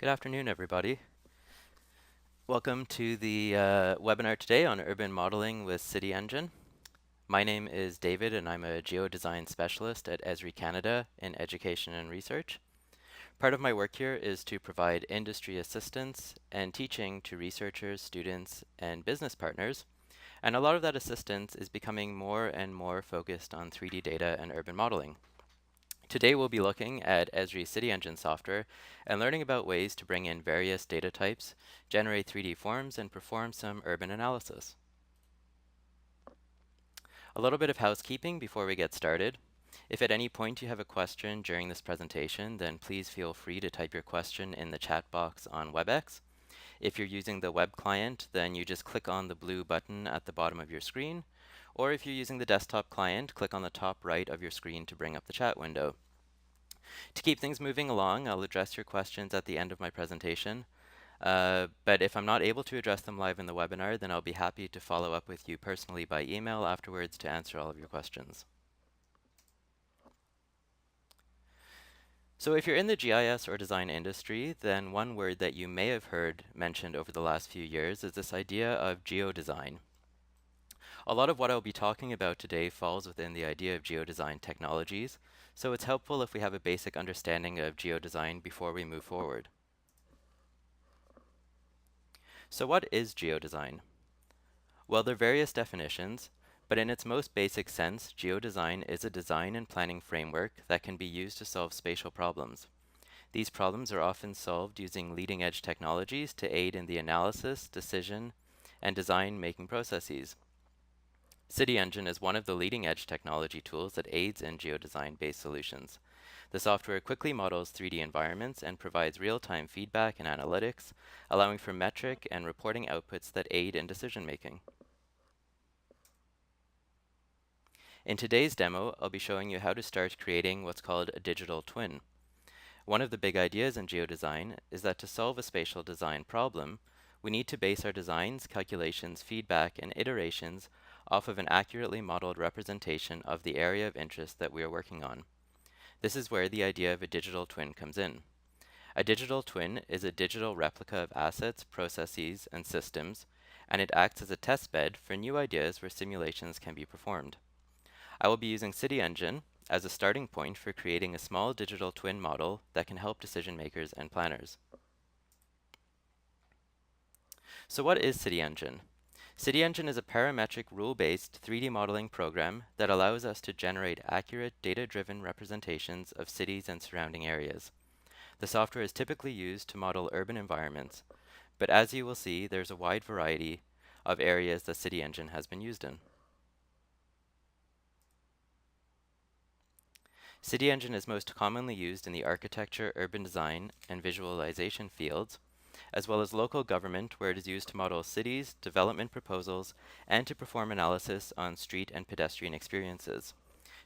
Good afternoon, everybody. Welcome to the webinar today on urban modeling with CityEngine. My name is David, and I'm a geodesign specialist at Esri Canada in education and research. Part of my work here is to provide industry assistance and teaching to researchers, students, and business partners. And a lot of that assistance is becoming more and more focused on 3D data and urban modeling. Today we'll be looking at Esri CityEngine software and learning about ways to bring in various data types, generate 3D forms, and perform some urban analysis. A little bit of housekeeping before we get started. If at any point you have a question during this presentation, then please feel free to type your question in the chat box on WebEx. If you're using the web client, then you just click on the blue button at the bottom of your screen. Or if you're using the desktop client, click on the top right of your screen to bring up the chat window. To keep things moving along, I'll address your questions at the end of my presentation. But if I'm not able to address them live in the webinar, then I'll be happy to follow up with you personally by email afterwards to answer all of your questions. So if you're in the GIS or design industry, then one word that you may have heard mentioned over the last few years is this idea of geodesign. A lot of what I'll be talking about today falls within the idea of geodesign technologies, so it's helpful if we have a basic understanding of geodesign before we move forward. So what is geodesign? Well, there are various definitions, but in its most basic sense, geodesign is a design and planning framework that can be used to solve spatial problems. These problems are often solved using leading-edge technologies to aid in the analysis, decision, and design-making processes. CityEngine is one of the leading-edge technology tools that aids in geodesign-based solutions. The software quickly models 3D environments and provides real-time feedback and analytics, allowing for metric and reporting outputs that aid in decision-making. In today's demo, I'll be showing you how to start creating what's called a digital twin. One of the big ideas in geodesign is that to solve a spatial design problem, we need to base our designs, calculations, feedback, and iterations off of an accurately modeled representation of the area of interest that we are working on. This is where the idea of a digital twin comes in. A digital twin is a digital replica of assets, processes, and systems, and it acts as a test bed for new ideas where simulations can be performed. I will be using CityEngine as a starting point for creating a small digital twin model that can help decision makers and planners. So what is CityEngine? CityEngine is a parametric rule-based 3D modeling program that allows us to generate accurate data-driven representations of cities and surrounding areas. The software is typically used to model urban environments, but as you will see, there's a wide variety of areas that CityEngine has been used in. CityEngine is most commonly used in the architecture, urban design, and visualization fields, as well as local government, where it is used to model cities, development proposals, and to perform analysis on street and pedestrian experiences.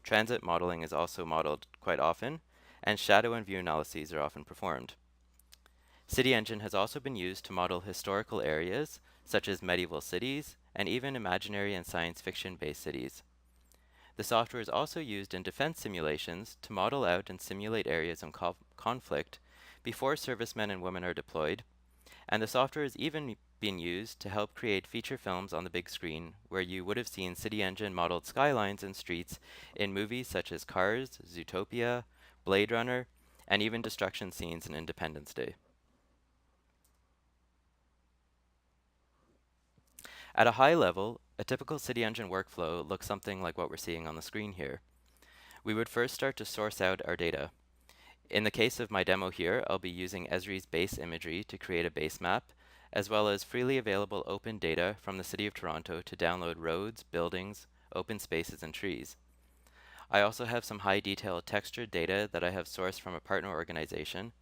Transit modeling is also modeled quite often, and shadow and view analyses are often performed. CityEngine has also been used to model historical areas, such as medieval cities, and even imaginary and science fiction-based cities. The software is also used in defense simulations to model out and simulate areas of conflict before servicemen and women are deployed, and the software has even been used to help create feature films on the big screen, where you would have seen CityEngine modeled skylines and streets in movies such as Cars, Zootopia, Blade Runner, and even destruction scenes in Independence Day. At a high level, a typical CityEngine workflow looks something like what we're seeing on the screen here. We would first start to source out our data. In the case of my demo here, I'll be using Esri's base imagery to create a base map, as well as freely available open data from the City of Toronto to download roads, buildings, open spaces, and trees. I also have some high detail textured data that I have sourced from a partner organization,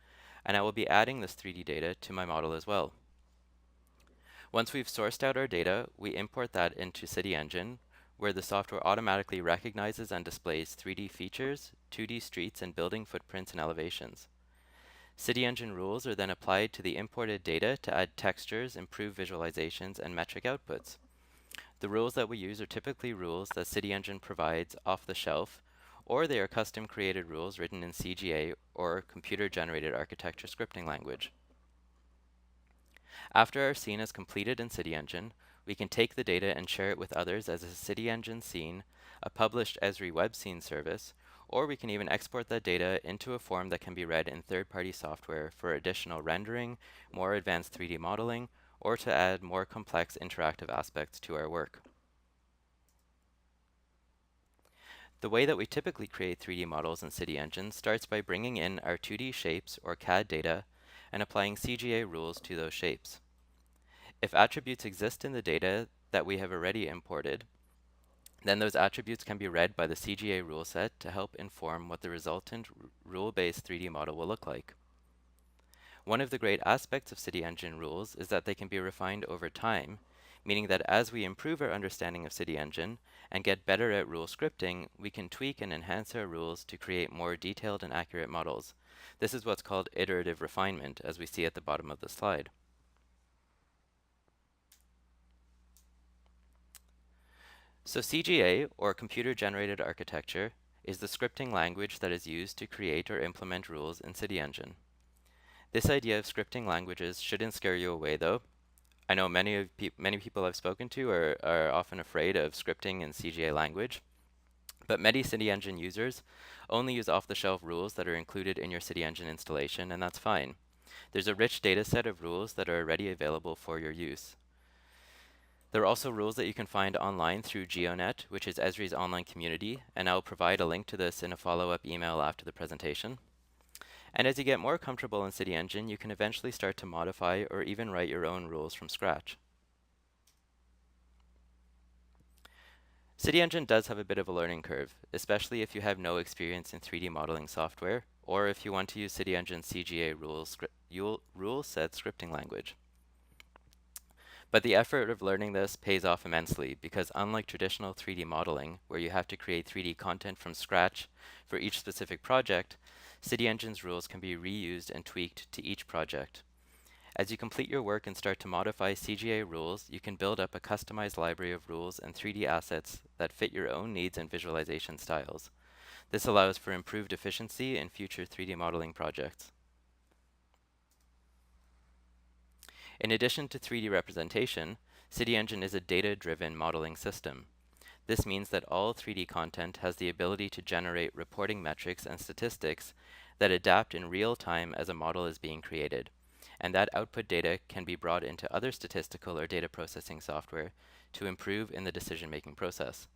and I will be adding this 3D data to my model as well. Once we've sourced out our data, we import that into CityEngine, where the software automatically recognizes and displays 3D features, 2D streets, and building footprints and elevations. CityEngine rules are then applied to the imported data to add textures, improve visualizations, and metric outputs. The rules that we use are typically rules that CityEngine provides off the shelf, or they are custom created rules written in CGA or computer-generated architecture scripting language. After our scene is completed in CityEngine, we can take the data and share it with others as a CityEngine scene, a published Esri web scene service, or we can even export that data into a form that can be read in third-party software for additional rendering, more advanced 3D modeling, or to add more complex interactive aspects to our work. The way that we typically create 3D models in CityEngine starts by bringing in our 2D shapes or CAD data and applying CGA rules to those shapes. If attributes exist in the data that we have already imported, then those attributes can be read by the CGA rule set to help inform what the resultant rule-based 3D model will look like. One of the great aspects of CityEngine rules is that they can be refined over time, meaning that as we improve our understanding of CityEngine and get better at rule scripting, we can tweak and enhance our rules to create more detailed and accurate models. This is what's called iterative refinement, as we see at the bottom of the slide. So CGA, or computer-generated architecture, is the scripting language that is used to create or implement rules in CityEngine. This idea of scripting languages shouldn't scare you away, though. I know many people I've spoken to are often afraid of scripting in CGA language, but many CityEngine users only use off-the-shelf rules that are included in your CityEngine installation, and that's fine. There's a rich data set of rules that are already available for your use. There are also rules that you can find online through GeoNet, which is Esri's online community, and I'll provide a link to this in a follow-up email after the presentation. And as you get more comfortable in CityEngine, you can eventually start to modify or even write your own rules from scratch. CityEngine does have a bit of a learning curve, especially if you have no experience in 3D modeling software, or if you want to use CityEngine's CGA rule set scripting language. But the effort of learning this pays off immensely because unlike traditional 3D modeling, where you have to create 3D content from scratch for each specific project, CityEngine's rules can be reused and tweaked to each project. As you complete your work and start to modify CGA rules, you can build up a customized library of rules and 3D assets that fit your own needs and visualization styles. This allows for improved efficiency in future 3D modeling projects. In addition to 3D representation, CityEngine is a data-driven modeling system. This means that all 3D content has the ability to generate reporting metrics and statistics that adapt in real time as a model is being created, and that output data can be brought into other statistical or data processing software to improve in the decision-making process.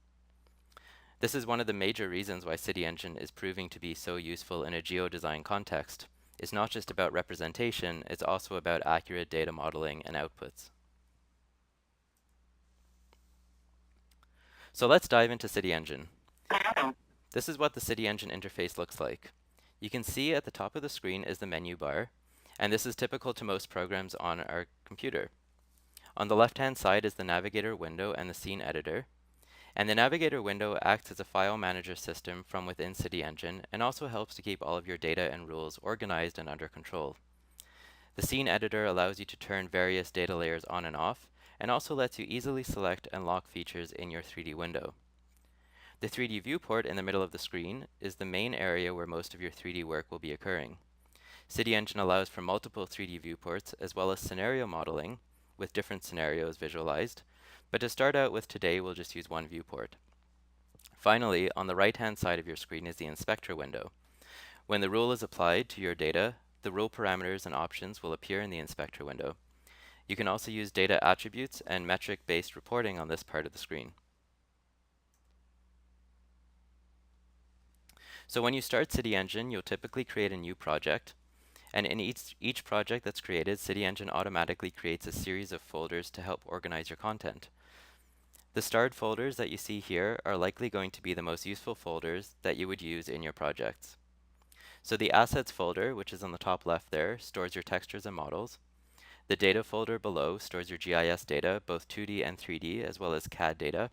This is one of the major reasons why CityEngine is proving to be so useful in a geodesign context. It's not just about representation, it's also about accurate data modeling and outputs. So let's dive into CityEngine. This is what the CityEngine interface looks like. You can see at the top of the screen is the menu bar, and this is typical to most programs on our computer. On the left-hand side is the navigator window and the scene editor. And the navigator window acts as a file manager system from within CityEngine and also helps to keep all of your data and rules organized and under control. The scene editor allows you to turn various data layers on and off, and also lets you easily select and lock features in your 3D window. The 3D viewport in the middle of the screen is the main area where most of your 3D work will be occurring. CityEngine allows for multiple 3D viewports as well as scenario modeling with different scenarios visualized. But to start out with today, we'll just use one viewport. Finally, on the right-hand side of your screen is the inspector window. When the rule is applied to your data, the rule parameters and options will appear in the inspector window. You can also use data attributes and metric-based reporting on this part of the screen. So when you start CityEngine, you'll typically create a new project. And in each project that's created, CityEngine automatically creates a series of folders to help organize your content. The starred folders that you see here are likely going to be the most useful folders that you would use in your projects. So the Assets folder, which is on the top left there, stores your textures and models. The Data folder below stores your GIS data, both 2D and 3D, as well as CAD data.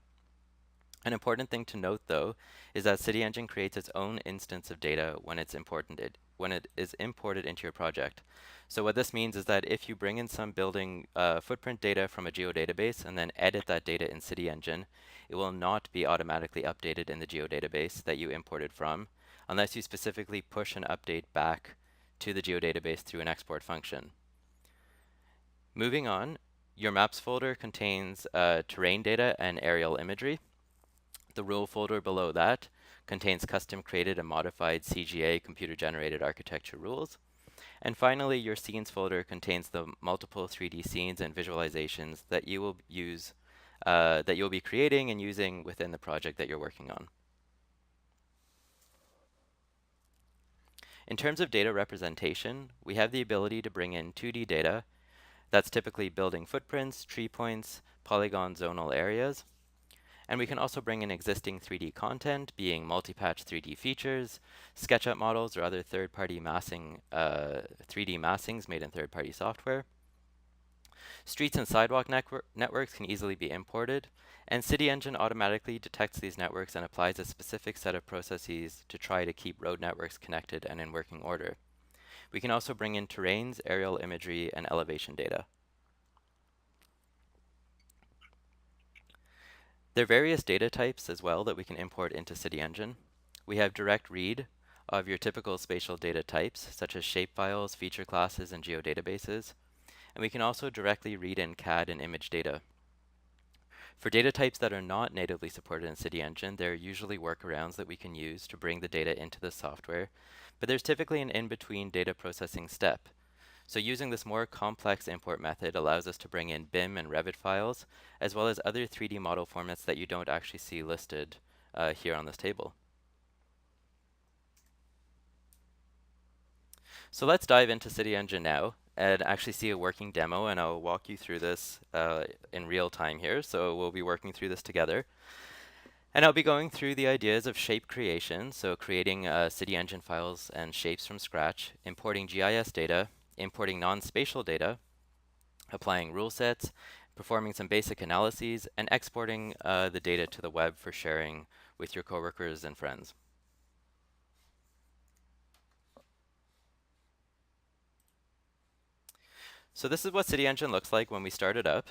An important thing to note, though, is that CityEngine creates its own instance of data when it is imported into your project. So what this means is that if you bring in some building footprint data from a geodatabase and then edit that data in CityEngine, it will not be automatically updated in the geodatabase that you imported from, unless you specifically push an update back to the geodatabase through an export function. Moving on, your maps folder contains terrain data and aerial imagery. The rule folder below that contains custom created and modified CGA computer generated architecture rules. And finally, your scenes folder contains the multiple 3D scenes and visualizations that you will use, that you'll be creating and using within the project that you're working on. In terms of data representation, we have the ability to bring in 2D data. That's typically building footprints, tree points, polygon zonal areas. And we can also bring in existing 3D content, being multi-patch 3D features, SketchUp models, or other third-party massing, 3D massings made in third-party software. Streets and sidewalk networks can easily be imported, and CityEngine automatically detects these networks and applies a specific set of processes to try to keep road networks connected and in working order. We can also bring in terrains, aerial imagery, and elevation data. There are various data types as well that we can import into CityEngine. We have direct read of your typical spatial data types, such as shapefiles, feature classes, and geodatabases. And we can also directly read in CAD and image data. For data types that are not natively supported in CityEngine, there are usually workarounds that we can use to bring the data into the software, but there's typically an in-between data processing step. So using this more complex import method allows us to bring in BIM and Revit files, as well as other 3D model formats that you don't actually see listed here on this table. So let's dive into CityEngine now and actually see a working demo, and I'll walk you through this in real time here. So we'll be working through this together. And I'll be going through the ideas of shape creation, so creating CityEngine files and shapes from scratch, importing GIS data, importing non-spatial data, applying rule sets, performing some basic analyses, and exporting the data to the web for sharing with your coworkers and friends. So this is what CityEngine looks like when we start it up.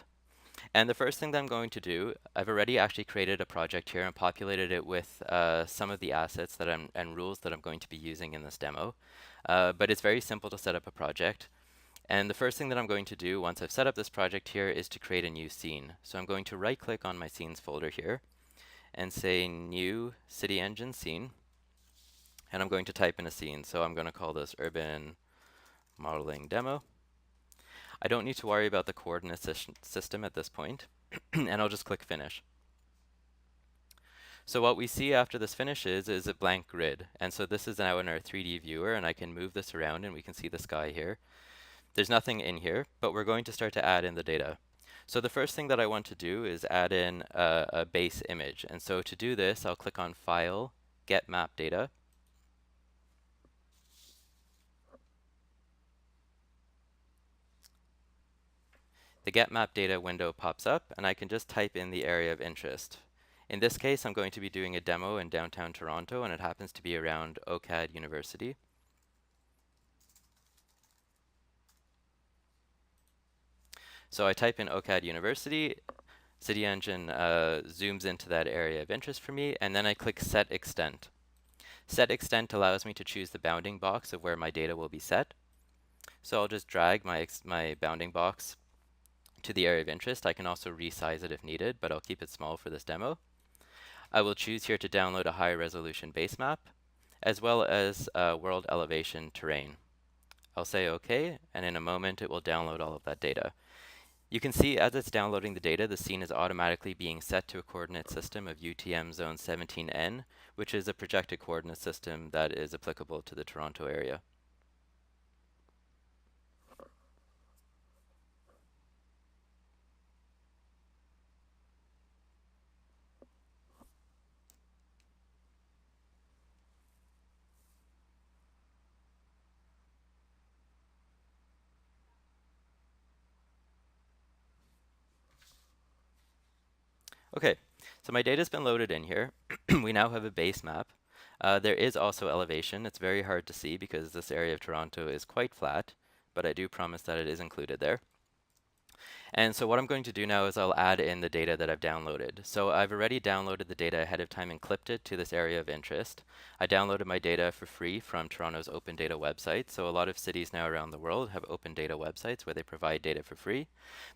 And the first thing that I'm going to do, I've already actually created a project here and populated it with some of the assets that and rules that I'm going to be using in this demo. But it's very simple to set up a project. And the first thing that I'm going to do once I've set up this project here is to create a new scene. So I'm going to right click on my scenes folder here and say new CityEngine scene. And I'm going to type in a scene. So I'm going to call this urban modeling demo. I don't need to worry about the coordinate system at this point, and I'll just click finish. So what we see after this finishes is a blank grid, and so this is now in our 3D viewer, and I can move this around and we can see the sky here. There's nothing in here, but we're going to start to add in the data. So the first thing that I want to do is add in a base image, and so to do this, I'll click on File, Get Map Data. The Get Map Data window pops up, and I can just type in the area of interest. In this case, I'm going to be doing a demo in downtown Toronto, and it happens to be around OCAD University. So I type in OCAD University, CityEngine zooms into that area of interest for me, and then I click Set Extent. Set Extent allows me to choose the bounding box of where my data will be set. So I'll just drag my bounding box to the area of interest. I can also resize it if needed, but I'll keep it small for this demo. I will choose here to download a high resolution base map, as well as world elevation terrain. I'll say OK, and in a moment it will download all of that data. You can see as it's downloading the data, the scene is automatically being set to a coordinate system of UTM zone 17N, which is a projected coordinate system that is applicable to the Toronto area. Okay, so my data's been loaded in here. We now have a base map. There is also elevation. It's very hard to see because this area of Toronto is quite flat, but I do promise that it is included there. And so what I'm going to do now is I'll add in the data that I've downloaded. So I've already downloaded the data ahead of time and clipped it to this area of interest. I downloaded my data for free from Toronto's open data website. So a lot of cities now around the world have open data websites where they provide data for free,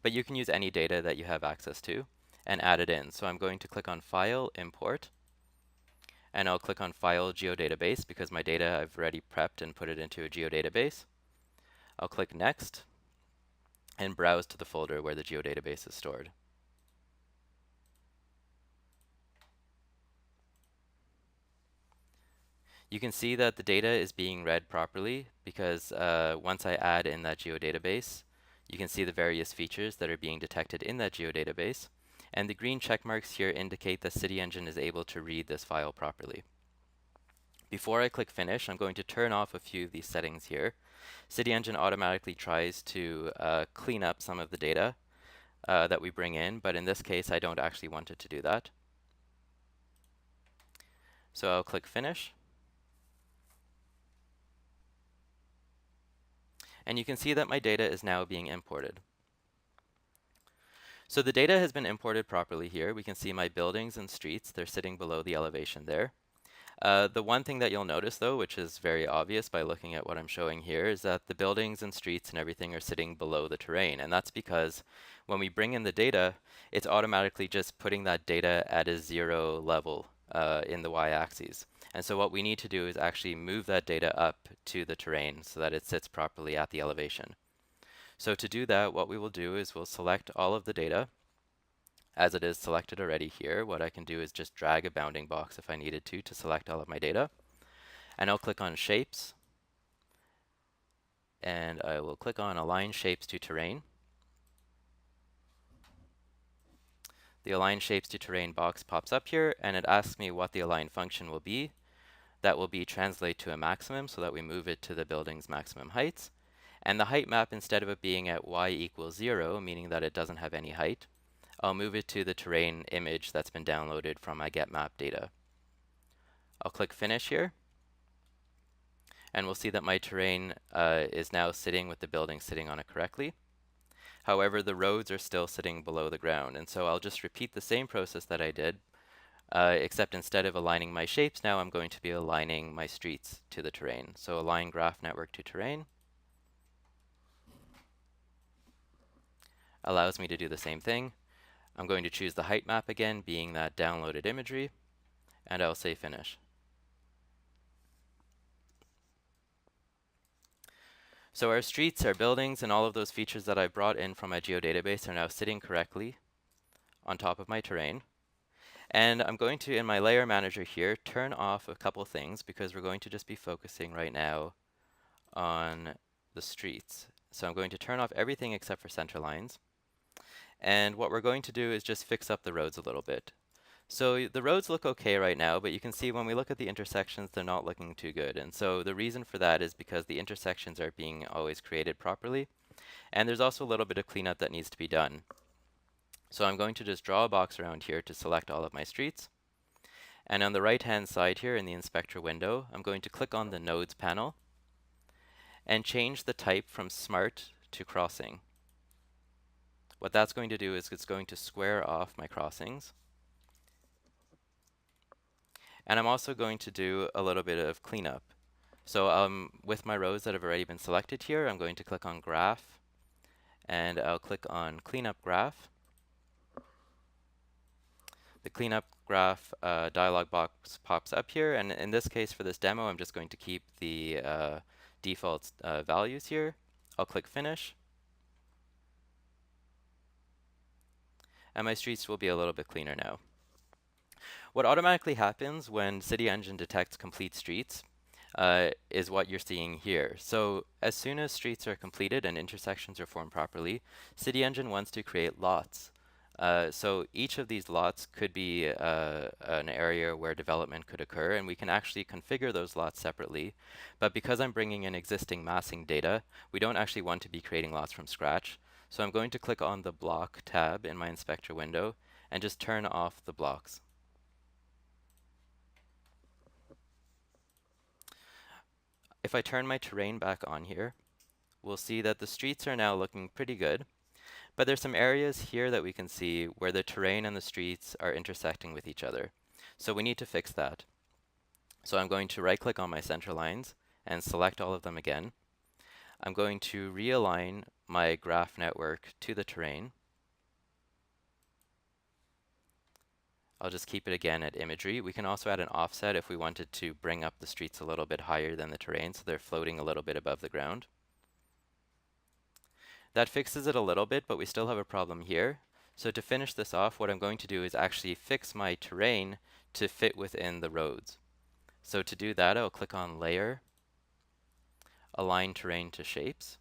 but you can use any data that you have access to and add it in. So I'm going to click on File, Import, and I'll click on File, Geodatabase because my data I've already prepped and put it into a geodatabase. I'll click Next and browse to the folder where the geodatabase is stored. You can see that the data is being read properly because once I add in that geodatabase, you can see the various features that are being detected in that geodatabase. And the green check marks here indicate that CityEngine is able to read this file properly. Before I click Finish, I'm going to turn off a few of these settings here. CityEngine automatically tries to clean up some of the data that we bring in, but in this case, I don't actually want it to do that. So I'll click Finish. And you can see that my data is now being imported. So the data has been imported properly here. We can see my buildings and streets. They're sitting below the elevation there. The one thing that you'll notice though, which is very obvious by looking at what I'm showing here, is that the buildings and streets and everything are sitting below the terrain. And that's because when we bring in the data, it's automatically just putting that data at a 0 level in the y-axis. And so what we need to do is actually move that data up to the terrain so that it sits properly at the elevation. So to do that, what we will do is we'll select all of the data as it is selected already here. What I can do is just drag a bounding box if I needed to select all of my data. And I'll click on Shapes. And I will click on Align Shapes to Terrain. The Align Shapes to Terrain box pops up here, and it asks me what the align function will be. That will be translate to a maximum so that we move it to the building's maximum heights. And the height map, instead of it being at y equals 0, meaning that it doesn't have any height, I'll move it to the terrain image that's been downloaded from my get map data. I'll click Finish here, and we'll see that my terrain is now sitting with the building sitting on it correctly. However, the roads are still sitting below the ground, and so I'll just repeat the same process that I did, except instead of aligning my shapes, now I'm going to be aligning my streets to the terrain. So align graph network to terrain. Allows me to do the same thing. I'm going to choose the height map again, being that downloaded imagery, and I'll say Finish. So our streets, our buildings, and all of those features that I brought in from my geodatabase are now sitting correctly on top of my terrain. And I'm going to, in my layer manager here, turn off a couple things because we're going to just be focusing right now on the streets. So I'm going to turn off everything except for center lines. And what we're going to do is just fix up the roads a little bit. So the roads look okay right now, but you can see when we look at the intersections, they're not looking too good. And so the reason for that is because the intersections aren't being always created properly. And there's also a little bit of cleanup that needs to be done. So I'm going to just draw a box around here to select all of my streets. And on the right-hand side here in the inspector window, I'm going to click on the nodes panel and change the type from smart to crossing. What that's going to do is it's going to square off my crossings. And I'm also going to do a little bit of cleanup. So with my rows that have already been selected here, I'm going to click on Graph, and I'll click on Cleanup Graph. The Cleanup Graph dialog box pops up here, and in this case for this demo, I'm just going to keep the default values here. I'll click Finish. And my streets will be a little bit cleaner now. What automatically happens when CityEngine detects complete streets is what you're seeing here. So as soon as streets are completed and intersections are formed properly, CityEngine wants to create lots. So each of these lots could be an area where development could occur, and we can actually configure those lots separately. But because I'm bringing in existing massing data, we don't actually want to be creating lots from scratch. So I'm going to click on the Block tab in my inspector window and just turn off the blocks. If I turn my terrain back on here, we'll see that the streets are now looking pretty good. But there's some areas here that we can see where the terrain and the streets are intersecting with each other. So we need to fix that. So I'm going to right-click on my center lines and select all of them again. I'm going to realign my graph network to the terrain. I'll just keep it again at imagery. We can also add an offset if we wanted to bring up the streets a little bit higher than the terrain, so they're floating a little bit above the ground. That fixes it a little bit, but we still have a problem here. So to finish this off, what I'm going to do is actually fix my terrain to fit within the roads. So to do that, I'll click on Layer, Align Terrain to Shapes.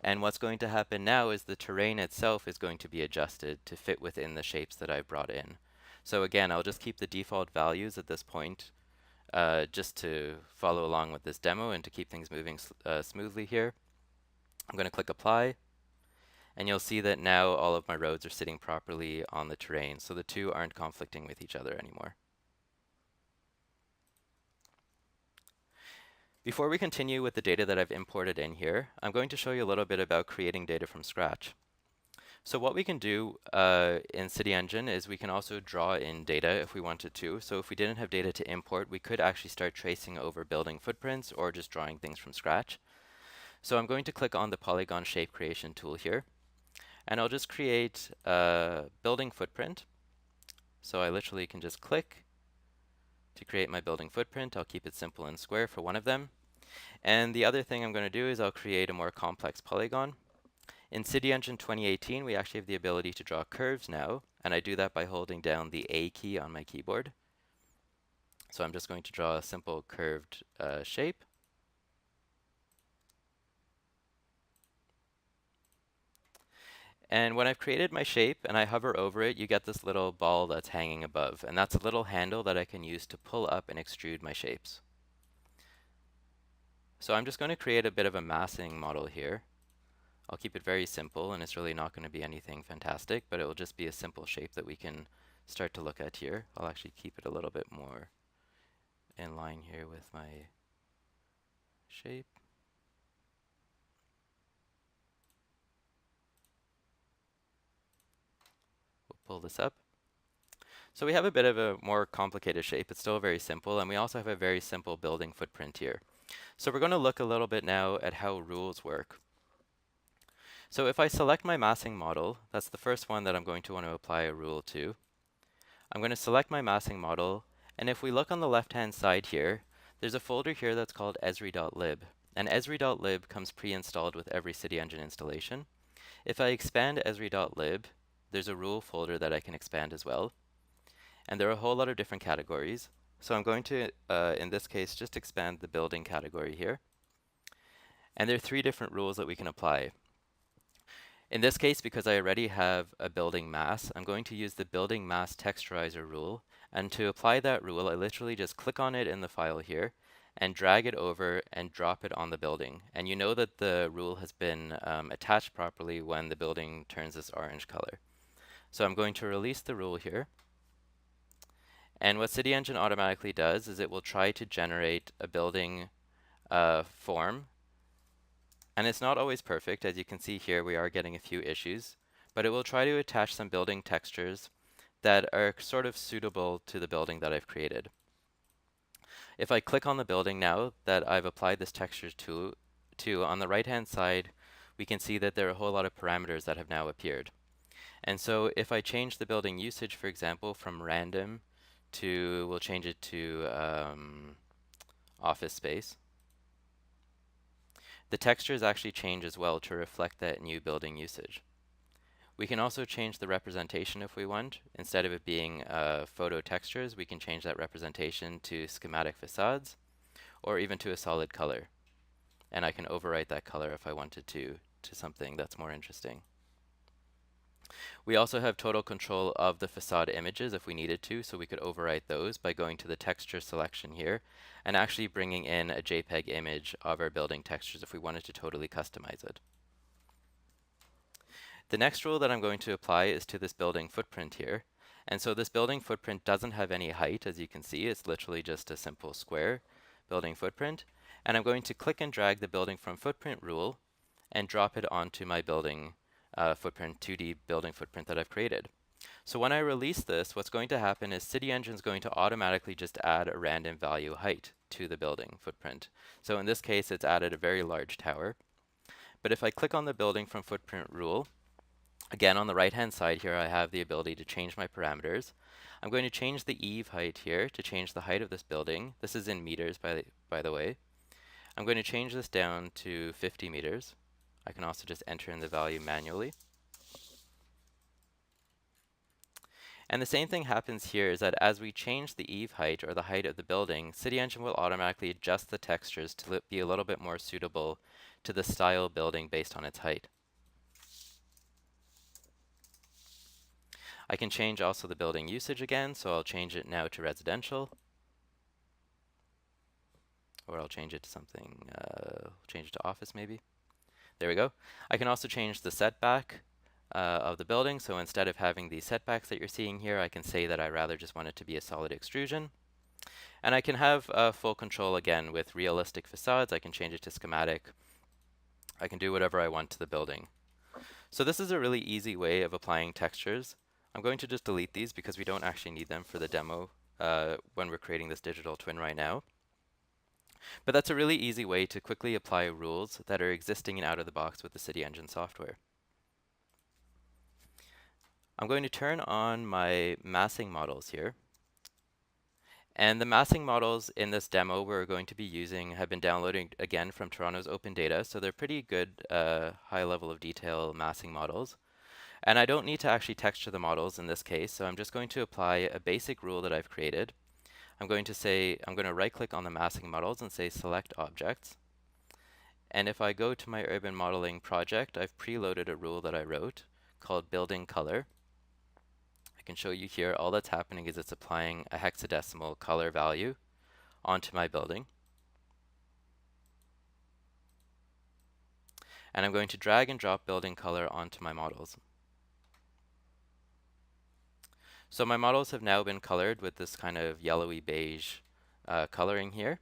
And what's going to happen now is the terrain itself is going to be adjusted to fit within the shapes that I've brought in. So again, I'll just keep the default values at this point just to follow along with this demo and to keep things moving smoothly here. I'm going to click Apply, and you'll see that now all of my roads are sitting properly on the terrain, so the two aren't conflicting with each other anymore. Before we continue with the data that I've imported in here, I'm going to show you a little bit about creating data from scratch. So what we can do in CityEngine is we can also draw in data if we wanted to. So if we didn't have data to import, we could actually start tracing over building footprints or just drawing things from scratch. So I'm going to click on the polygon shape creation tool here, and I'll just create a building footprint. So I literally can just click to create my building footprint. I'll keep it simple and square for one of them. And the other thing I'm going to do is I'll create a more complex polygon. In CityEngine 2018, we actually have the ability to draw curves now, and I do that by holding down the A key on my keyboard. So I'm just going to draw a simple curved shape. And when I've created my shape and I hover over it, you get this little ball that's hanging above, and that's a little handle that I can use to pull up and extrude my shapes. So I'm just going to create a bit of a massing model here. I'll keep it very simple, and it's really not going to be anything fantastic, but it will just be a simple shape that we can start to look at here. I'll actually keep it a little bit more in line here with my shape. We'll pull this up. So we have a bit of a more complicated shape. It's still very simple, and we also have a very simple building footprint here. So we're going to look a little bit now at how rules work. So if I select my massing model, that's the first one that I'm going to want to apply a rule to. I'm going to select my massing model, and if we look on the left-hand side here, there's a folder here that's called esri.lib. And esri.lib comes pre-installed with every CityEngine installation. If I expand esri.lib, there's a rule folder that I can expand as well. And there are a whole lot of different categories. So I'm going to, in this case, just expand the building category here. And there are 3 different rules that we can apply. In this case, because I already have a building mass, I'm going to use the building mass texturizer rule. And to apply that rule, I literally just click on it in the file here and drag it over and drop it on the building. And you know that the rule has been attached properly when the building turns this orange color. So I'm going to release the rule here. And what CityEngine automatically does is it will try to generate a building form. And it's not always perfect. As you can see here, we are getting a few issues. But it will try to attach some building textures that are sort of suitable to the building that I've created. If I click on the building now that I've applied this texture to, on the right-hand side, we can see that there are a whole lot of parameters that have now appeared. And so if I change the building usage, for example, from random to, we'll change it to office space, the textures actually change as well to reflect that new building usage. We can also change the representation if we want. Instead of it being photo textures, we can change that representation to schematic facades or even to a solid color. And I can overwrite that color if I wanted to something that's more interesting. We also have total control of the facade images if we needed to, so we could overwrite those by going to the texture selection here and actually bringing in a JPEG image of our building textures if we wanted to totally customize it. The next rule that I'm going to apply is to this building footprint here. And so this building footprint doesn't have any height, as you can see. It's literally just a simple square building footprint. And I'm going to click and drag the building from footprint rule and drop it onto my building footprint, 2D building footprint that I've created. So when I release this, what's going to happen is CityEngine is going to automatically just add a random value height to the building footprint. So in this case, it's added a very large tower. But if I click on the building from footprint rule, again on the right hand side here, I have the ability to change my parameters. I'm going to change the eave height here to change the height of this building. This is in meters, by the way. I'm going to change this down to 50 meters. I can also just enter in the value manually. And the same thing happens here is that as we change the eave height or the height of the building, CityEngine will automatically adjust the textures to be a little bit more suitable to the style building based on its height. I can change also the building usage again, so I'll change it now to residential. Or I'll change it to something, change it to office maybe. There we go. I can also change the setback of the building. So instead of having the setbacks that you're seeing here, I can say that I rather just want it to be a solid extrusion. And I can have full control again with realistic facades. I can change it to schematic. I can do whatever I want to the building. So this is a really easy way of applying textures. I'm going to just delete these because we don't actually need them for the demo when we're creating this digital twin right now. But that's a really easy way to quickly apply rules that are existing and out of the box with the CityEngine software. I'm going to turn on my massing models here. And the massing models in this demo we're going to be using have been downloading again from Toronto's Open Data, so they're pretty good high level of detail massing models. And I don't need to actually texture the models in this case, so I'm just going to apply a basic rule that I've created. I'm going to right click on the massing models and say select objects. And if I go to my urban modeling project, I've preloaded a rule that I wrote called building color. I can show you here all that's happening is it's applying a hexadecimal color value onto my building. And I'm going to drag and drop building color onto my models. So my models have now been colored with this kind of yellowy beige coloring here.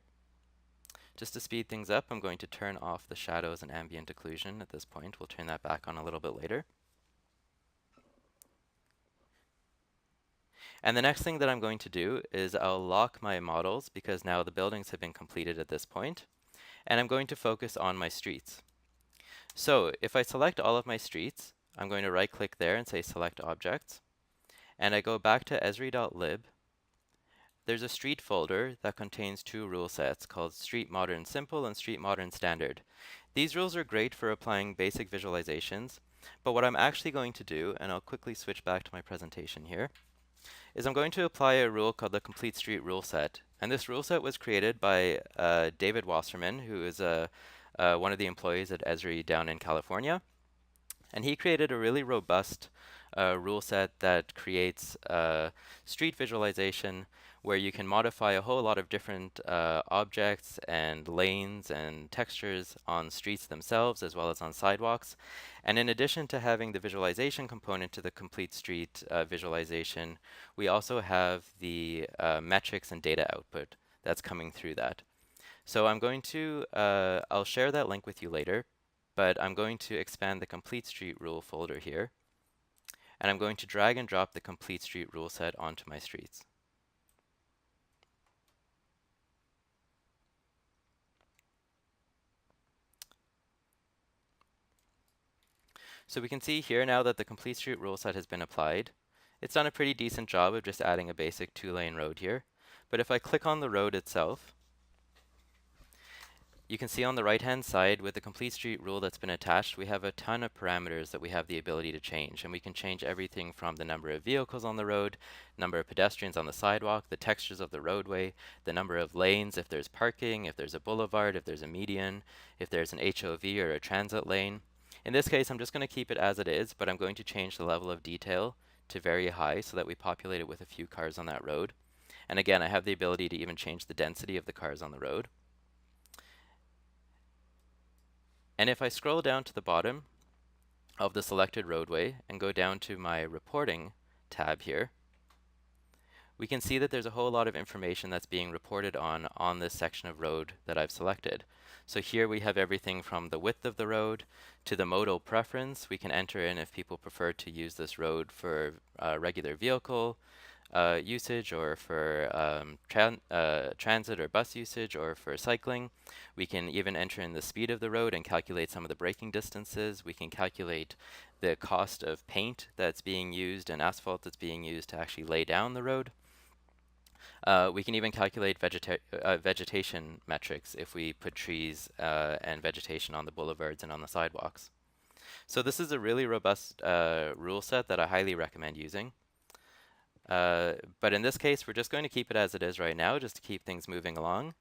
Just to speed things up, I'm going to turn off the shadows and ambient occlusion at this point. We'll turn that back on a little bit later. And the next thing that I'm going to do is I'll lock my models because now the buildings have been completed at this point. And I'm going to focus on my streets. So if I select all of my streets, I'm going to right click there and say select objects. And I go back to esri.lib. There's a street folder that contains two rule sets called Street Modern Simple and Street Modern Standard. These rules are great for applying basic visualizations, but what I'm actually going to do, and I'll quickly switch back to my presentation here, is I'm going to apply a rule called the Complete Street Rule Set. And this rule set was created by David Wasserman, who is one of the employees at Esri down in California. And he created a really robust rule set that creates street visualization where you can modify a whole lot of different objects and lanes and textures on streets themselves as well as on sidewalks. And in addition to having the visualization component to the complete street visualization, we also have the metrics and data output that's coming through that. So I'm going to, I'll share that link with you later, but I'm going to expand the complete street rule folder here. And I'm going to drag and drop the complete street rule set onto my streets. So we can see here now that the complete street rule set has been applied. It's done a pretty decent job of just adding a basic 2-lane road here. But if I click on the road itself, you can see on the right-hand side with the complete street rule that's been attached, we have a ton of parameters that we have the ability to change. And we can change everything from the number of vehicles on the road, number of pedestrians on the sidewalk, the textures of the roadway, the number of lanes, if there's parking, if there's a boulevard, if there's a median, if there's an HOV or a transit lane. In this case, I'm just going to keep it as it is, but I'm going to change the level of detail to very high so that we populate it with a few cars on that road. And again, I have the ability to even change the density of the cars on the road. And if I scroll down to the bottom of the selected roadway and go down to my reporting tab here, we can see that there's a whole lot of information that's being reported on this section of road that I've selected. So here we have everything from the width of the road to the modal preference. We can enter in if people prefer to use this road for regular vehicle usage, or for transit or bus usage, or for cycling. We can even enter in the speed of the road and calculate some of the braking distances. We can calculate the cost of paint that's being used and asphalt that's being used to actually lay down the road. We can even calculate vegetation metrics if we put trees and vegetation on the boulevards and on the sidewalks. So this is a really robust rule set that I highly recommend using. But in this case, we're just going to keep it as it is right now, just to keep things moving along.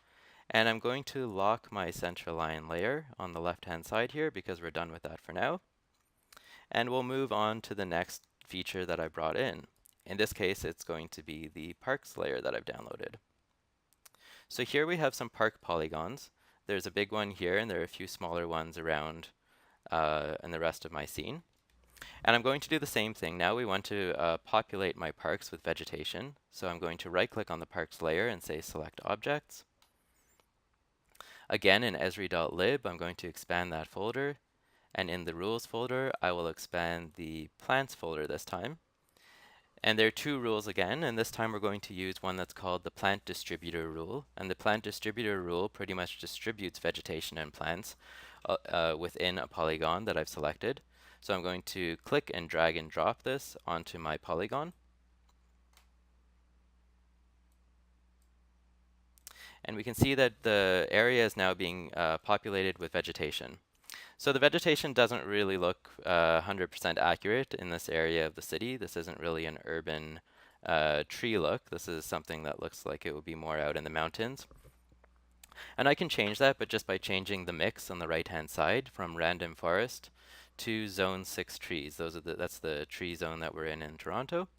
And I'm going to lock my center line layer on the left-hand side here because we're done with that for now. And we'll move on to the next feature that I brought in. In this case, it's going to be the parks layer that I've downloaded. So here we have some park polygons. There's a big one here, and there are a few smaller ones around in the rest of my scene. And I'm going to do the same thing. Now we want to populate my parks with vegetation. So I'm going to right-click on the parks layer and say Select Objects. Again, in esri.lib, I'm going to expand that folder. And in the Rules folder, I will expand the Plants folder this time. And there are two rules again, and this time we're going to use one that's called the Plant Distributor rule. And the Plant Distributor rule pretty much distributes vegetation and plants within a polygon that I've selected. So I'm going to click and drag and drop this onto my polygon. And we can see that the area is now being populated with vegetation. So the vegetation doesn't really look 100% accurate in this area of the city. This isn't really an urban tree look. This is something that looks like it would be more out in the mountains. And I can change that, but just by changing the mix on the right-hand side from random forest to zone 6 trees. That's the tree zone that we're in Toronto,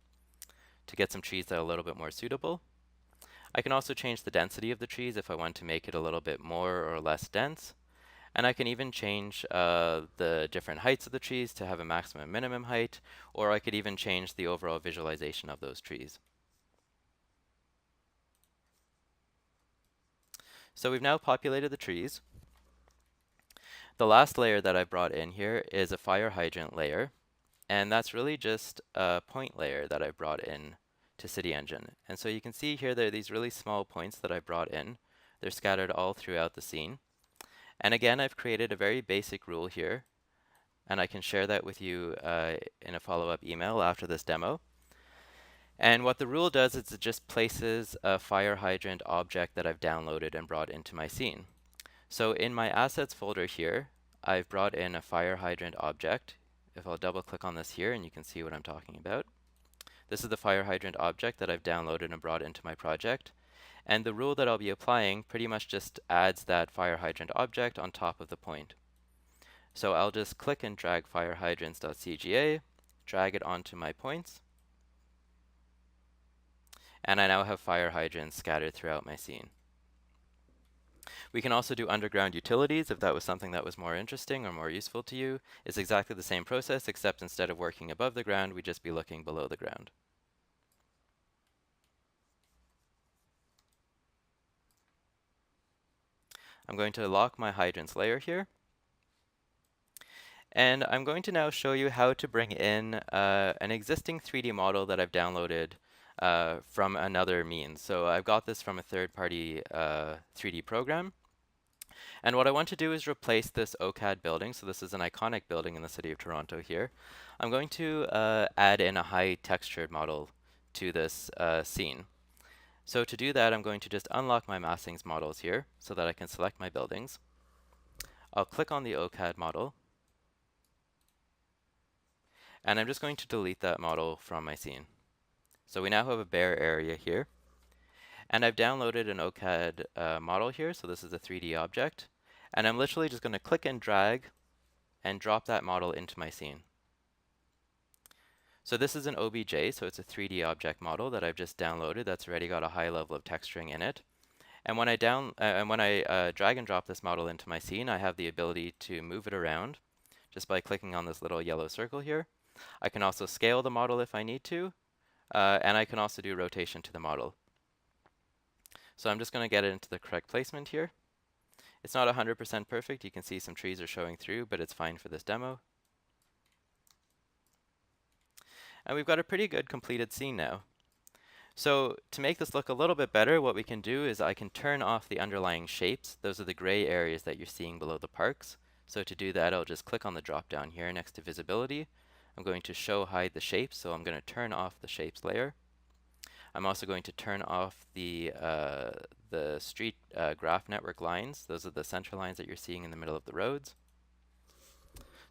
to get some trees that are a little bit more suitable. I can also change the density of the trees if I want to make it a little bit more or less dense. And I can even change the different heights of the trees to have a maximum and minimum height, or I could even change the overall visualization of those trees. So we've now populated the trees. The last layer that I brought in here is a fire hydrant layer, and that's really just a point layer that I brought in to CityEngine. And so you can see here there are these really small points that I brought in. They're scattered all throughout the scene. And again, I've created a very basic rule here, and I can share that with you in a follow-up email after this demo. And what the rule does is it just places a fire hydrant object that I've downloaded and brought into my scene. So in my assets folder here, I've brought in a fire hydrant object. If I'll double click on this here, and you can see what I'm talking about. This is the fire hydrant object that I've downloaded and brought into my project. And the rule that I'll be applying pretty much just adds that fire hydrant object on top of the point. So I'll just click and drag firehydrants.cga, drag it onto my points, and I now have fire hydrants scattered throughout my scene. We can also do underground utilities if that was something that was more interesting or more useful to you. It's exactly the same process, except instead of working above the ground, we'd just be looking below the ground. I'm going to lock my hydrants layer here. And I'm going to now show you how to bring in an existing 3D model that I've downloaded from another means. So I've got this from a third-party 3D program. And what I want to do is replace this OCAD building. So this is an iconic building in the city of Toronto here. I'm going to add in a high textured model to this scene. So to do that, I'm going to just unlock my massings models here so that I can select my buildings. I'll click on the OCAD model. And I'm just going to delete that model from my scene. So we now have a bare area here. And I've downloaded an OCAD model here. So this is a 3D object. And I'm literally just going to click and drag and drop that model into my scene. So this is an OBJ, so it's a 3D object model that I've just downloaded that's already got a high level of texturing in it. And when I drag and drop this model into my scene, I have the ability to move it around just by clicking on this little yellow circle here. I can also scale the model if I need to, and I can also do rotation to the model. So I'm just going to get it into the correct placement here. It's not 100% perfect. You can see some trees are showing through, but it's fine for this demo. And we've got a pretty good completed scene now. So to make this look a little bit better, what we can do is I can turn off the underlying shapes. Those are the gray areas that you're seeing below the parks. So to do that, I'll just click on the drop down here next to visibility. I'm going to show hide the shapes, so I'm going to turn off the shapes layer. I'm also going to turn off the street graph network lines. Those are the center lines that you're seeing in the middle of the roads.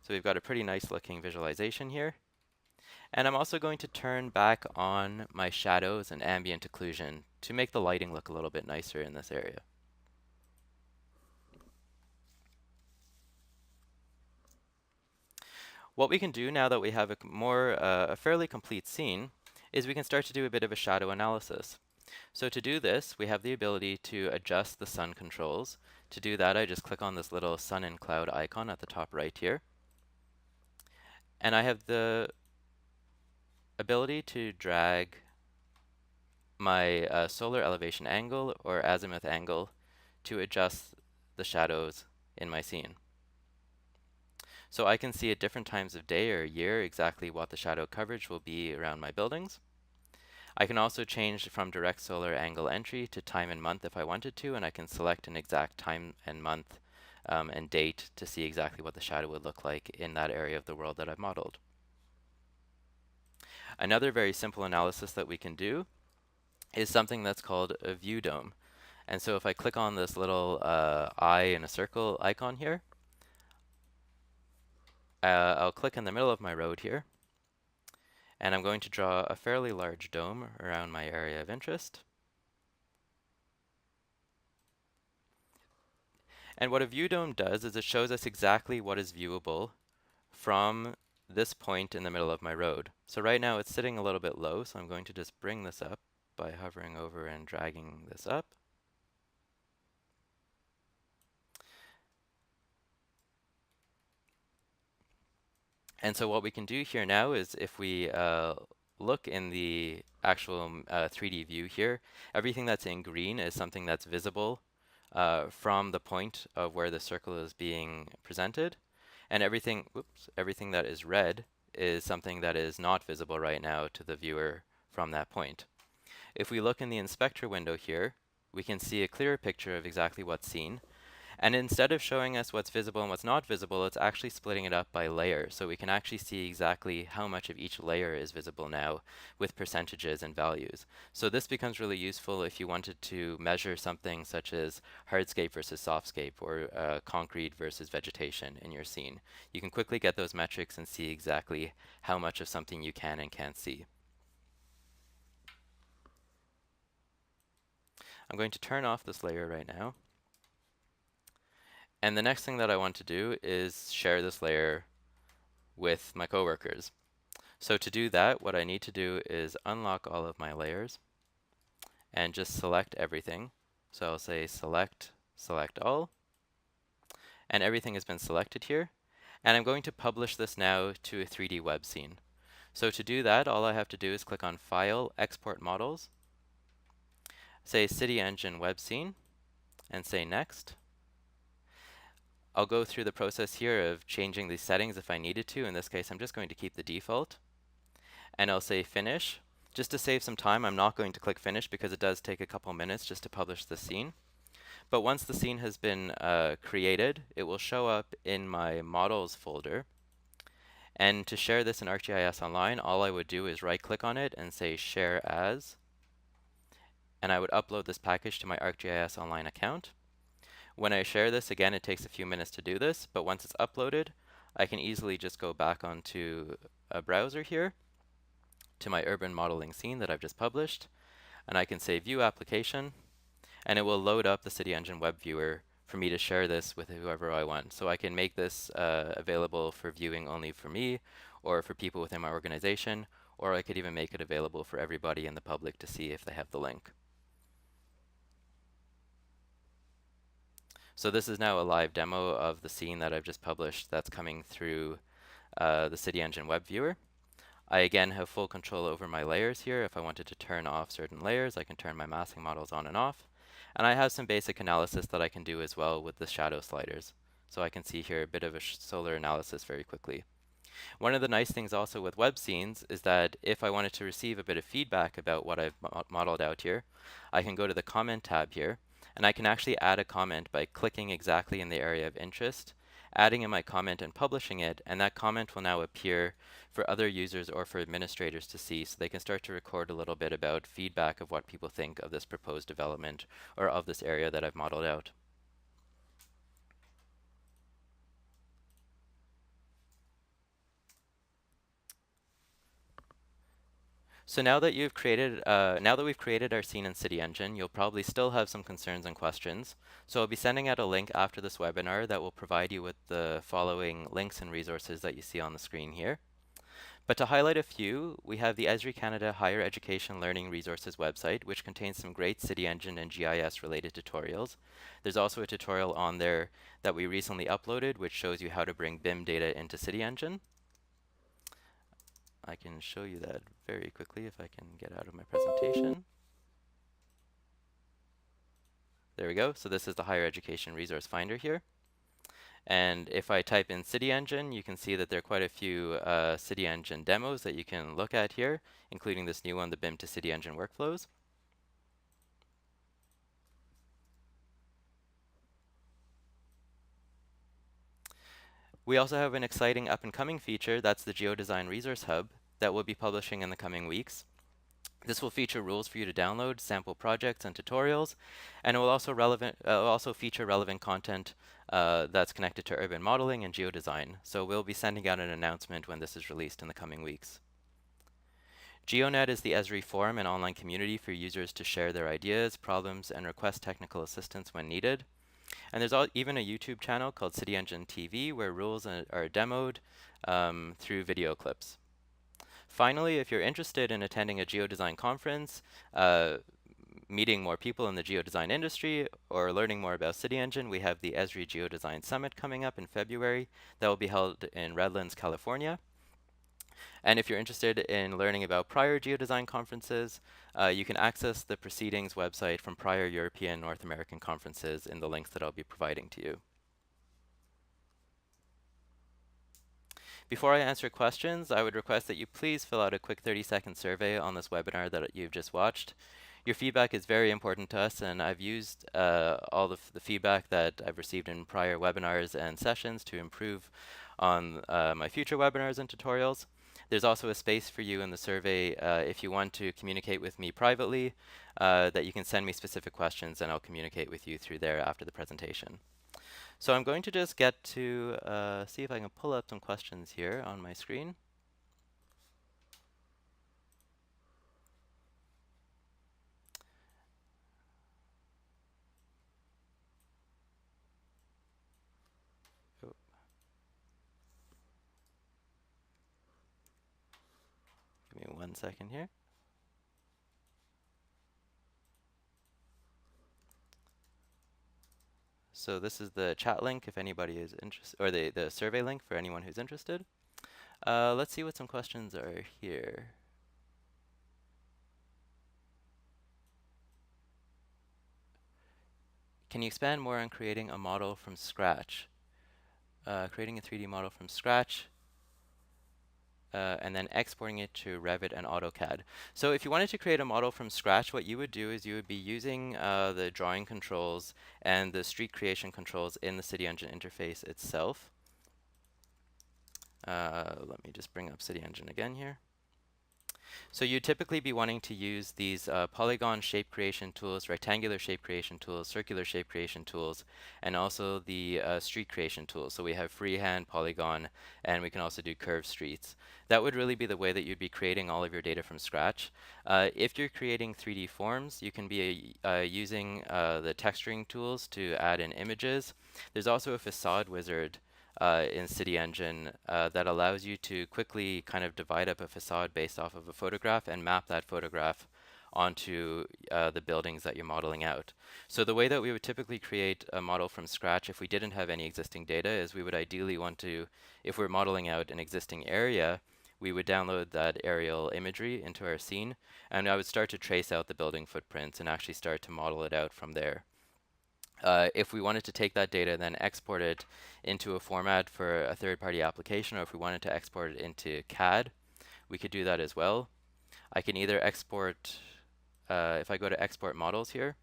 So we've got a pretty nice looking visualization here. And I'm also going to turn back on my shadows and ambient occlusion to make the lighting look a little bit nicer in this area. What we can do now that we have a fairly complete scene is we can start to do a bit of a shadow analysis. So to do this, we have the ability to adjust the sun controls. To do that, I just click on this little sun and cloud icon at the top right here. And I have the ability to drag my solar elevation angle or azimuth angle to adjust the shadows in my scene. So I can see at different times of day or year exactly what the shadow coverage will be around my buildings. I can also change from direct solar angle entry to time and month if I wanted to, and I can select an exact time and month and date to see exactly what the shadow would look like in that area of the world that I've modeled. Another very simple analysis that we can do is something that's called a view dome. And so if I click on this little eye in a circle icon here, I'll click in the middle of my road here, and I'm going to draw a fairly large dome around my area of interest. And what a view dome does is it shows us exactly what is viewable from this point in the middle of my road. So right now it's sitting a little bit low, so I'm going to just bring this up by hovering over and dragging this up. And so what we can do here now is if we look in the actual 3D view here, everything that's in green is something that's visible from the point of where the circle is being presented. And everything that is red is something that is not visible right now to the viewer from that point. If we look in the inspector window here, we can see a clearer picture of exactly what's seen. And instead of showing us what's visible and what's not visible, it's actually splitting it up by layer. So we can actually see exactly how much of each layer is visible now with percentages and values. So this becomes really useful if you wanted to measure something such as hardscape versus softscape or concrete versus vegetation in your scene. You can quickly get those metrics and see exactly how much of something you can and can't see. I'm going to turn off this layer right now. And the next thing that I want to do is share this layer with my coworkers. So to do that, what I need to do is unlock all of my layers and just select everything. So I'll say select all, and everything has been selected here. And I'm going to publish this now to a 3D web scene. So to do that, all I have to do is click on File, Export Models, say CityEngine Web Scene, and say Next. I'll go through the process here of changing these settings if I needed to. In this case, I'm just going to keep the default. And I'll say Finish. Just to save some time, I'm not going to click Finish because it does take a couple minutes just to publish the scene. But once the scene has been created, it will show up in my Models folder. And to share this in ArcGIS Online, all I would do is right-click on it and say Share As. And I would upload this package to my ArcGIS Online account. When I share this, again, it takes a few minutes to do this, but once it's uploaded, I can easily just go back onto a browser here to my urban modeling scene that I've just published, and I can say View Application, and it will load up the CityEngine web viewer for me to share this with whoever I want. So I can make this available for viewing only for me, or for people within my organization, or I could even make it available for everybody in the public to see if they have the link. So this is now a live demo of the scene that I've just published that's coming through the CityEngine web viewer. I again have full control over my layers here. If I wanted to turn off certain layers, I can turn my masking models on and off. And I have some basic analysis that I can do as well with the shadow sliders. So I can see here a bit of a solar analysis very quickly. One of the nice things also with web scenes is that if I wanted to receive a bit of feedback about what I've modeled out here, I can go to the comment tab here, and I can actually add a comment by clicking exactly in the area of interest, adding in my comment and publishing it, and that comment will now appear for other users or for administrators to see, so they can start to record a little bit about feedback of what people think of this proposed development or of this area that I've modeled out. So now that now that we've created our scene in CityEngine, you'll probably still have some concerns and questions. So I'll be sending out a link after this webinar that will provide you with the following links and resources that you see on the screen here. But to highlight a few, we have the Esri Canada Higher Education Learning Resources website, which contains some great CityEngine and GIS related tutorials. There's also a tutorial on there that we recently uploaded, which shows you how to bring BIM data into CityEngine. I can show you that very quickly if I can get out of my presentation. There we go. So this is the Higher Education Resource Finder here. And if I type in CityEngine, you can see that there are quite a few CityEngine demos that you can look at here, including this new one, the BIM to CityEngine workflows. We also have an exciting up-and-coming feature, that's the Geodesign Resource Hub, that we'll be publishing in the coming weeks. This will feature rules for you to download, sample projects and tutorials, and it will also feature relevant content that's connected to urban modeling and geodesign. So we'll be sending out an announcement when this is released in the coming weeks. GeoNet is the Esri forum and online community for users to share their ideas, problems, and request technical assistance when needed. And there's even a YouTube channel called CityEngine TV where rules are demoed through video clips. Finally, if you're interested in attending a geodesign conference, meeting more people in the geodesign industry, or learning more about CityEngine, we have the Esri Geodesign Summit coming up in February that will be held in Redlands, California. And if you're interested in learning about prior geodesign conferences, you can access the proceedings website from prior European North American conferences in the links that I'll be providing to you. Before I answer questions, I would request that you please fill out a quick 30-second survey on this webinar that you've just watched. Your feedback is very important to us, and I've used all the feedback that I've received in prior webinars and sessions to improve on my future webinars and tutorials. There's also a space for you in the survey if you want to communicate with me privately, that you can send me specific questions and I'll communicate with you through there after the presentation. So I'm going to just get to see if I can pull up some questions here on my screen. Oh. Give me 1 second here. So this is the chat link if anybody is interested, or the survey link for anyone who's interested. Let's see what some questions are here. Can you expand more on creating a model from scratch? Creating a 3D model from scratch, and then exporting it to Revit and AutoCAD. So if you wanted to create a model from scratch, what you would do is you would be using the drawing controls and the street creation controls in the CityEngine interface itself. Let me just bring up CityEngine again here. So you'd typically be wanting to use these polygon shape creation tools, rectangular shape creation tools, circular shape creation tools, and also the street creation tools. So we have freehand, polygon, and we can also do curved streets. That would really be the way that you'd be creating all of your data from scratch. If you're creating 3D forms, you can be using the texturing tools to add in images. There's also a facade wizard in CityEngine that allows you to quickly kind of divide up a facade based off of a photograph and map that photograph onto the buildings that you're modeling out. So the way that we would typically create a model from scratch if we didn't have any existing data is we would ideally want to, if we're modeling out an existing area, we would download that aerial imagery into our scene, and I would start to trace out the building footprints and actually start to model it out from there. If we wanted to take that data and then export it into a format for a third-party application, or if we wanted to export it into CAD, we could do that as well. I can either export, if I go to export models here,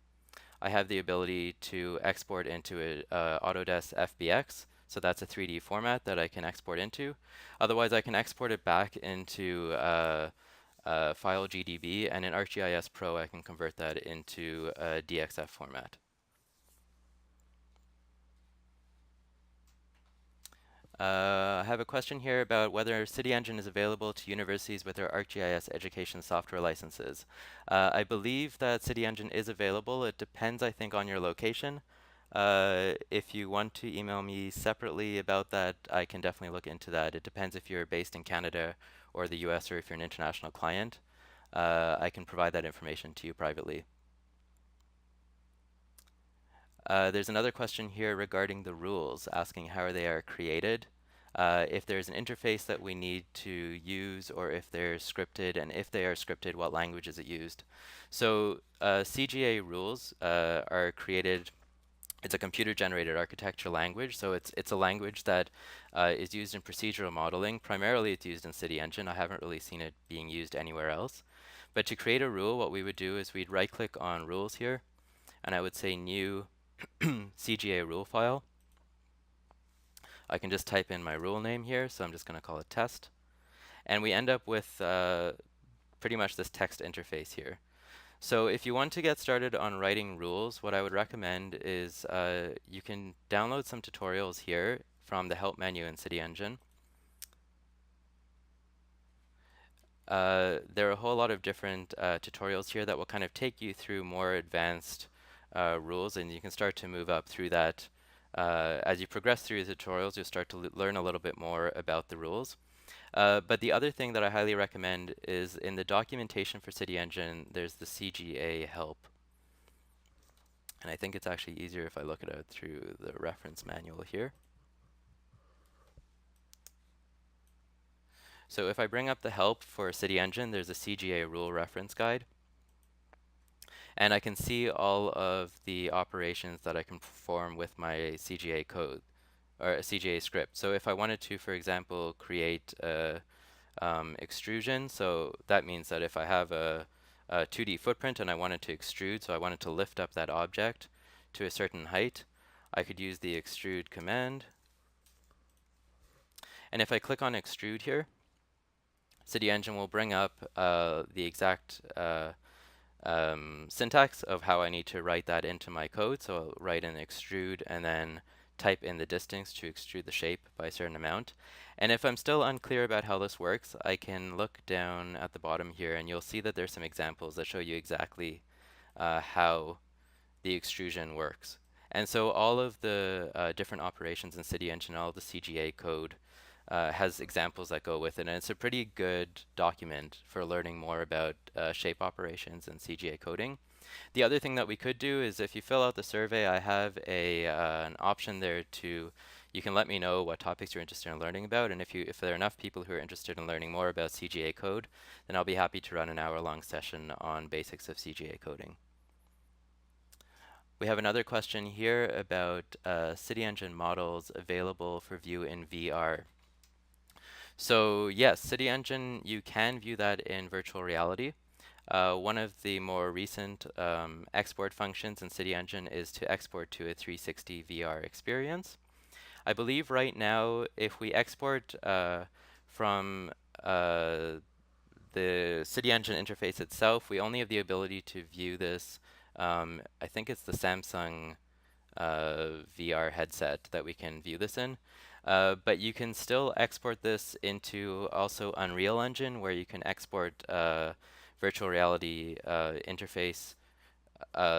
I have the ability to export into a Autodesk FBX. So that's a 3D format that I can export into. Otherwise, I can export it back into file GDB, and in ArcGIS Pro, I can convert that into a DXF format. I have a question here about whether CityEngine is available to universities with their ArcGIS education software licenses. I believe that CityEngine is available. It depends, I think, on your location. If you want to email me separately about that, I can definitely look into that. It depends if you're based in Canada or the US, or if you're an international client. I can provide that information to you privately. There's another question here regarding the rules, asking how they are created, if there's an interface that we need to use, or if they're scripted, and if they are scripted, what language is it used. So CGA rules are created. It's a computer-generated architecture language, so it's a language that is used in procedural modeling. Primarily, it's used in CityEngine. I haven't really seen it being used anywhere else. But to create a rule, what we would do is we'd right-click on Rules here, and I would say New CGA rule file. I can just type in my rule name here, so I'm just going to call it test. And we end up with pretty much this text interface here. So if you want to get started on writing rules, what I would recommend is you can download some tutorials here from the help menu in CityEngine. There are a whole lot of different tutorials here that will kind of take you through more advanced rules, and you can start to move up through that. As you progress through the tutorials, you'll start to learn a little bit more about the rules. But the other thing that I highly recommend is in the documentation for CityEngine, there's the CGA help. And I think it's actually easier if I look at it through the reference manual here. So if I bring up the help for CityEngine, there's a CGA rule reference guide. And I can see all of the operations that I can perform with my CGA code, or a CGA script. So if I wanted to, for example, create a extrusion, so that means that if I have a 2D footprint and I wanted to extrude, so I wanted to lift up that object to a certain height, I could use the extrude command. And if I click on extrude here, CityEngine will bring up the exact syntax of how I need to write that into my code. So I'll write in extrude and then type in the distance to extrude the shape by a certain amount. And if I'm still unclear about how this works, I can look down at the bottom here and you'll see that there's some examples that show you exactly how the extrusion works. And so all of the different operations in CityEngine, all of the CGA code has examples that go with it, and it's a pretty good document for learning more about shape operations and CGA coding. The other thing that we could do is if you fill out the survey, I have an option there to, you can let me know what topics you're interested in learning about, and if there are enough people who are interested in learning more about CGA code, then I'll be happy to run an hour-long session on basics of CGA coding. We have another question here about CityEngine models available for view in VR. So yes, CityEngine, you can view that in virtual reality. One of the more recent export functions in CityEngine is to export to a 360 VR experience. I believe right now, if we export from the CityEngine interface itself, we only have the ability to view this. I think it's the Samsung VR headset that we can view this in. But you can still export this into also Unreal Engine, where you can export virtual reality interface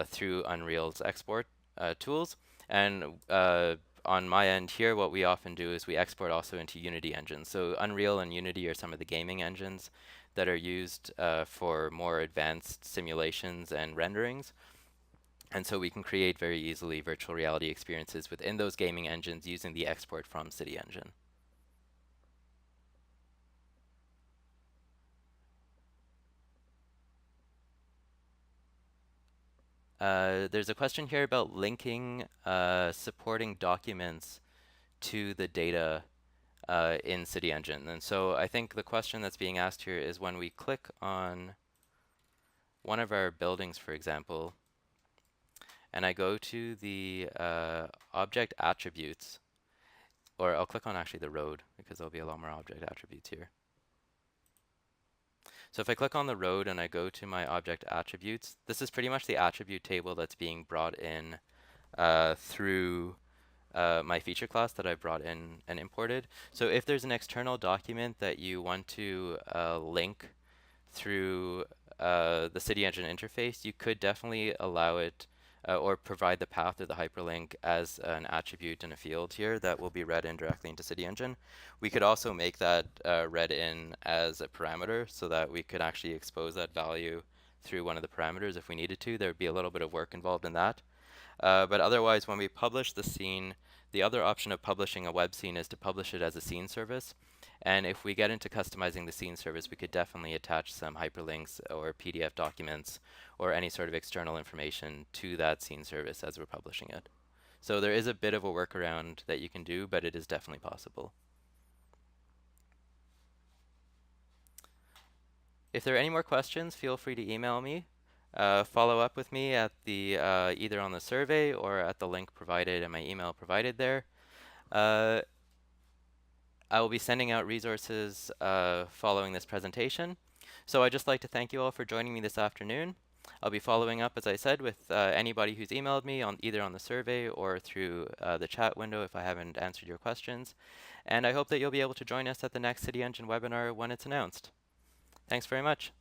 through Unreal's export tools. And on my end here, what we often do is we export also into Unity engines. So Unreal and Unity are some of the gaming engines that are used for more advanced simulations and renderings. And so we can create very easily virtual reality experiences within those gaming engines using the export from CityEngine. There's a question here about linking supporting documents to the data in CityEngine. And so I think the question that's being asked here is when we click on one of our buildings, for example, and I go to the object attributes, or I'll click on actually the road because there'll be a lot more object attributes here. So if I click on the road and I go to my object attributes, this is pretty much the attribute table that's being brought in through my feature class that I brought in and imported. So if there's an external document that you want to link through the CityEngine interface, you could definitely allow it or provide the path or the hyperlink as an attribute in a field here that will be read in directly into CityEngine. We could also make that read in as a parameter so that we could actually expose that value through one of the parameters if we needed to. There would be a little bit of work involved in that. But otherwise, when we publish the scene, the other option of publishing a web scene is to publish it as a scene service. And if we get into customizing the scene service, we could definitely attach some hyperlinks or PDF documents or any sort of external information to that scene service as we're publishing it. So there is a bit of a workaround that you can do, but it is definitely possible. If there are any more questions, feel free to email me. Follow up with me at the either on the survey or at the link provided and my email provided there. I will be sending out resources following this presentation. So I'd just like to thank you all for joining me this afternoon. I'll be following up, as I said, with anybody who's emailed me on either on the survey or through the chat window if I haven't answered your questions. And I hope that you'll be able to join us at the next CityEngine webinar when it's announced. Thanks very much.